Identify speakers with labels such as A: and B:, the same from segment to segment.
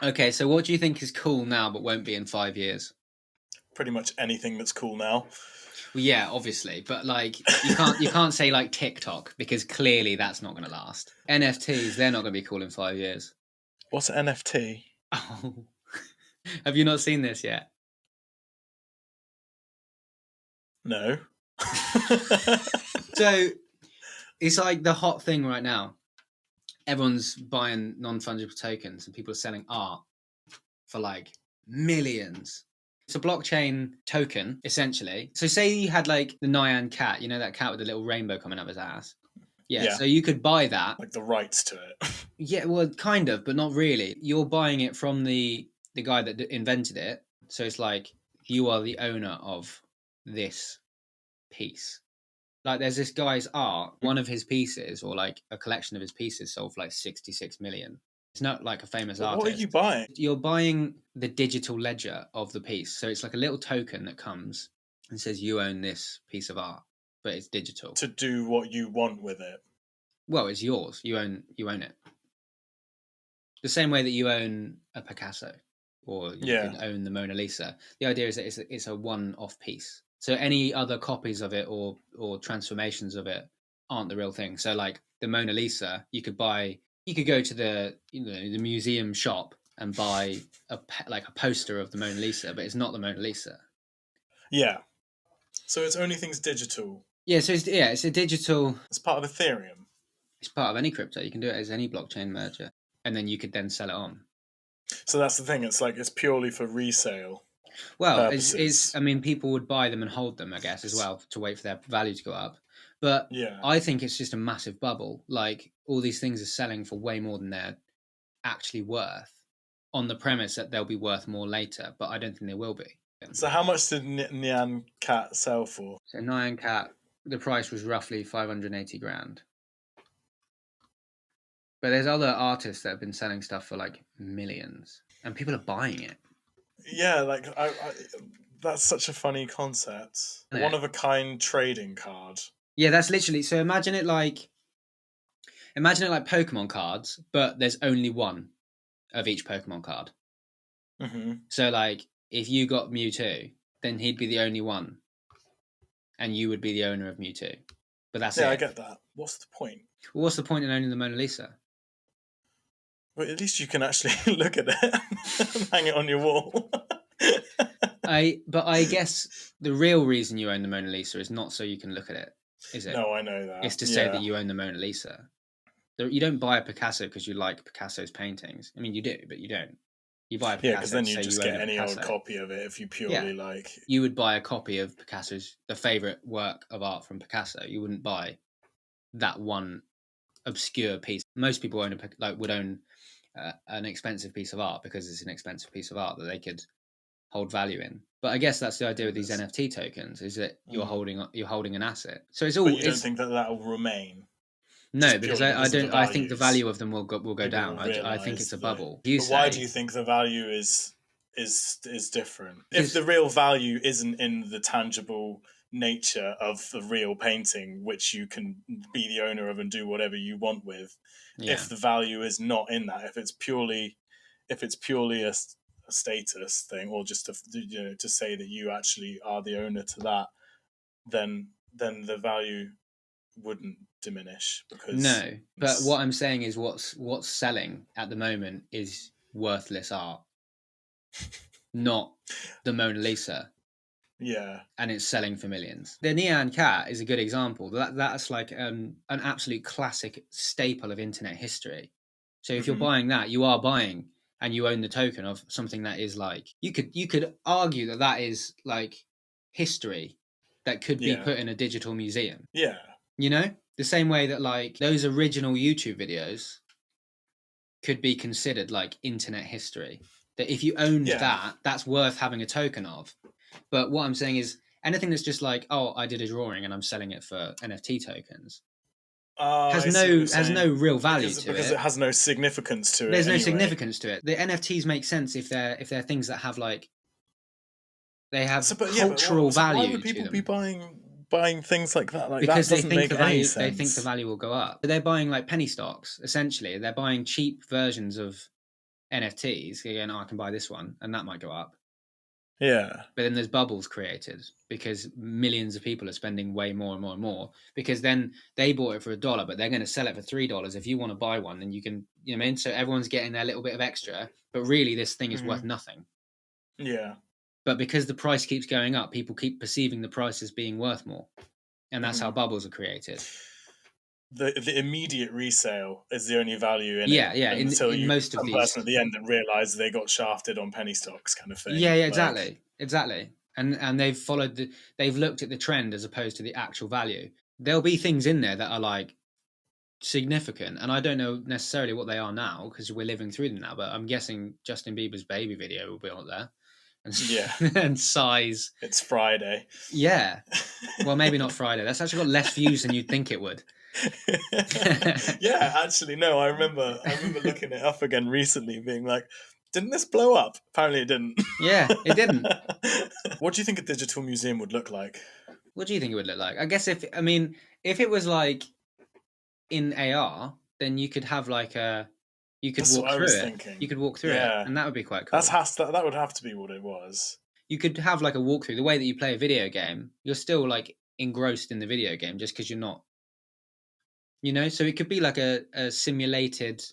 A: Okay, so what do you think is cool now but won't be in 5 years?
B: Pretty much anything that's cool now.
A: Well, yeah, obviously, but like you can't say like TikTok because clearly that's not going to last. NFTs, they're not going to be cool in 5 years.
B: What's an NFT?
A: Oh, have you not seen this yet?
B: No.
A: So it's like the hot thing right now. Everyone's buying non-fungible tokens, and people are selling art for like millions. It's a blockchain token, essentially. So say you had like the Nyan cat, you know, that cat with the little rainbow coming up his ass. Yeah,
B: Yeah,
A: so you could buy that.
B: like the rights to it.
A: Yeah, well, kind of, but not really. You're buying it from the guy that invented it. So it's like you are the owner of this piece. Like there's this guy's art, one of his pieces, or like a collection of his pieces, sold for like 66 million. It's not like a famous
B: But what are you
A: artist.
B: buying?
A: You're buying the digital ledger of the piece. So it's like a little token that comes and says you own this piece of art, but it's digital.
B: To do what you want with it.
A: Well, it's yours. You own it. The same way that you own a Picasso or you
B: Yeah.
A: could own the Mona Lisa. The idea is that it's a one-off piece. So any other copies of it or transformations of it aren't the real thing. So like the Mona Lisa, you could go to the museum shop and buy like a poster of the Mona Lisa, but it's not the Mona Lisa.
B: Yeah. So it's only things digital.
A: Yeah, so it's a digital.
B: It's part of Ethereum.
A: It's part of any crypto. You can do it as any blockchain merger, and then you could then sell it on.
B: So that's the thing. It's like it's purely for resale
A: Well, it's
B: purposes.
A: I mean, people would buy them and hold them, I guess, as well to wait for their value to go up. But
B: Yeah.
A: I think it's just a massive bubble. Like all these things are selling for way more than they're actually worth, on the premise that they'll be worth more later. But I don't think they will be.
B: So how much did Nyan Cat sell for?
A: So Nyan Cat, the price was roughly 580 grand. But there's other artists that have been selling stuff for like millions, and people are buying it.
B: Yeah, like that's such a funny concept. One of a kind trading card.
A: Yeah, that's literally. So imagine it like Pokemon cards, but there's only one of each Pokemon card.
B: Mm-hmm.
A: So like if you got Mewtwo, then he'd be the only one, and you would be the owner of Mewtwo. But that's
B: Yeah, I
A: it.
B: get that. What's the point?
A: Well, what's the point in owning the Mona Lisa?
B: But at least you can actually look at it and hang it on your wall.
A: But I guess the real reason you own the Mona Lisa is not so you can look at it, is it?
B: No, I know
A: It's
B: that.
A: to say that
B: Yeah.
A: you own the Mona Lisa. You don't buy a Picasso because you like Picasso's paintings. I mean, you do, but you don't. You buy a
B: Yeah, because
A: Picasso
B: then
A: to
B: you
A: say
B: just
A: you own
B: get
A: a
B: any old
A: Picasso.
B: copy of it if you
A: Yeah.
B: purely like.
A: You would buy a copy of the favorite work of art from Picasso. You wouldn't buy that one obscure piece. Most people would own an expensive piece of art because it's an expensive piece of art that they could hold value in. But I guess that's the idea with these NFT tokens, is that you're
B: Mm.
A: holding an asset. So
B: But you don't
A: it's
B: think that will remain
A: no,
B: just
A: because
B: purely
A: I
B: because of the
A: don't. I think the
B: values.
A: value of them will go
B: People
A: down.
B: will
A: I think it's
B: realize
A: a
B: that.
A: bubble. You
B: But why do
A: say
B: you think the value is different? If
A: because
B: the real value isn't in the tangible nature of the real painting, which you can be the owner of and do whatever you want with,
A: yeah,
B: if the value is not in that, if it's purely a status thing, or just to say that you actually are the owner to that, then the value wouldn't diminish because
A: no. But
B: it's
A: what I'm saying is what's selling at the moment is worthless art, not the Mona Lisa,
B: yeah.
A: and it's selling for millions. The Nyan Cat is a good example. That's like an absolute classic staple of internet history. So if you're
B: Hmm.
A: buying that, you are buying and you own the token of something that is like you could argue that is like history that could be
B: Yeah.
A: put in a digital museum.
B: Yeah.
A: You know, the same way that like those original YouTube videos could be considered like internet history. That if you owned
B: Yeah.
A: that, that's worth having a token of. But what I'm saying is anything that's just like, oh, I did a drawing and I'm selling it for NFT tokens
B: Oh,
A: has
B: I see what you're
A: no
B: saying.
A: real value to
B: Because it
A: it.
B: has no significance to it
A: There's no
B: anyway.
A: significance to it. The NFTs make sense if they're things that have like they
B: So,
A: have
B: but yeah, but
A: cultural
B: so why
A: value
B: would
A: to
B: people be
A: them
B: buying things like that? Like that
A: because
B: doesn't make any
A: they think the
B: sense.
A: value will go up. They're buying like penny stocks essentially. They're buying cheap versions of NFTs. You're going, oh, I can buy this one, and that might go up.
B: Yeah.
A: But then there's bubbles created because millions of people are spending way more and more and more, because then they bought it for $1, but they're going to sell it for $3. If you want to buy one, then you can, you know what I mean? So everyone's getting their little bit of extra, but really this thing is worth nothing.
B: Yeah.
A: But because the price keeps going up, people keep perceiving the price as being worth more. And that's how bubbles are created.
B: The immediate resale is the only value in it.
A: Yeah.
B: Until
A: in
B: you
A: most of
B: some
A: these
B: person at the end and realise they got shafted on penny stocks, kind of thing.
A: Yeah, exactly. And they've followed they've looked at the trend as opposed to the actual value. There'll be things in there that are like significant, and I don't know necessarily what they are now because we're living through them now, but I'm guessing Justin Bieber's baby video will be on there. And, and size.
B: It's Friday.
A: Yeah. Well, maybe not Friday. That's actually got less views than you'd think it would.
B: Yeah, actually, no. I remember looking it up again recently, being like, "Didn't this blow up?" Apparently, it didn't.
A: Yeah, it didn't.
B: What do you think a digital museum would look like?
A: What do you think it would look like? I guess if it was like in AR, then you could have like you could walk through it. Thinking. You could walk through it, and that would be quite cool.
B: That would have to be what it was.
A: You could have like a walkthrough. The way that you play a video game, you're still like engrossed in the video game just because you're not, you know. So it could be like a simulated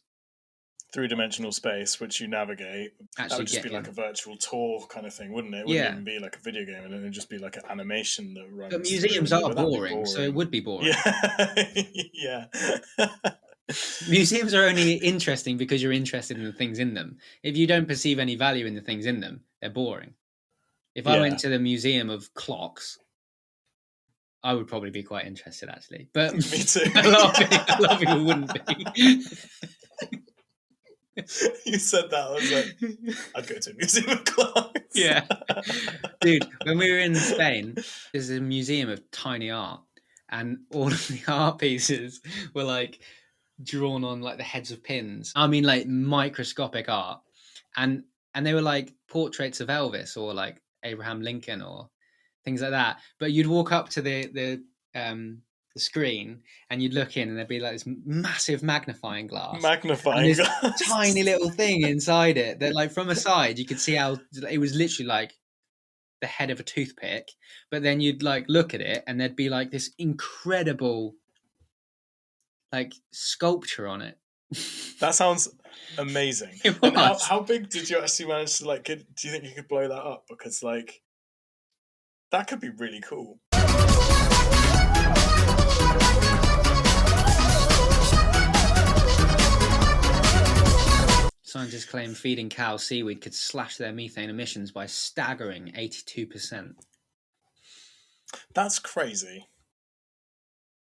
B: 3-dimensional space which you navigate. That would just be like a virtual tour kind of thing, wouldn't it? It wouldn't even be like a video game, and it would just be like an animation that runs.
A: But museums are boring, so it would be boring.
B: Yeah.
A: Museums are only interesting because you're interested in the things in them. If you don't perceive any value in the things in them, they're boring. If I went to the Museum of Clocks, I would probably be quite interested, actually. But
B: me too.
A: a lot of people wouldn't be.
B: You said that, I was like, I'd go to a museum of clocks.
A: Yeah. Dude, when we were in Spain, there's a museum of tiny art, and all of the art pieces were like drawn on like the heads of pins. I mean, like microscopic art. And they were like portraits of Elvis or like Abraham Lincoln or things like that. But you'd walk up to the screen and you'd look in, and there'd be like this massive magnifying glass, tiny little thing inside it that, like, from a side you could see how it was literally like the head of a toothpick. But then you'd like look at it, and there'd be like this incredible like sculpture on it.
B: That sounds amazing. And how big did you actually manage to, like, do you think you could blow that up? Because like that could be really cool.
A: Scientists claim feeding cows seaweed could slash their methane emissions by staggering 82%.
B: That's crazy.